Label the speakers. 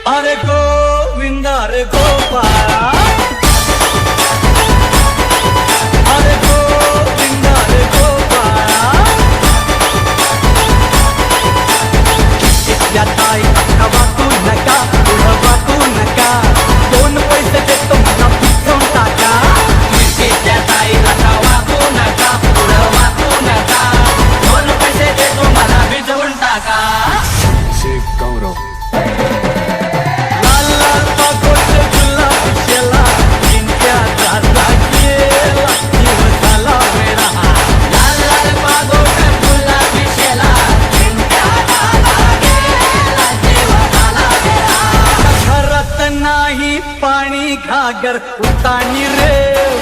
Speaker 1: अरे गोविंदा रे गोपाळा, अरे गोविंदा रे गोपाळा, इथल्या ताईला वाकू नका, पुढं वाकू नका, दोन पैसे देतो मला भिजवून टाका. इथल्या ताईला वाकू नका, पुढं वाकू नका, दोन पैसे देतो मला भिजवून टाका.
Speaker 2: शेख गौरव नाही पाणी घागर उतानी रे.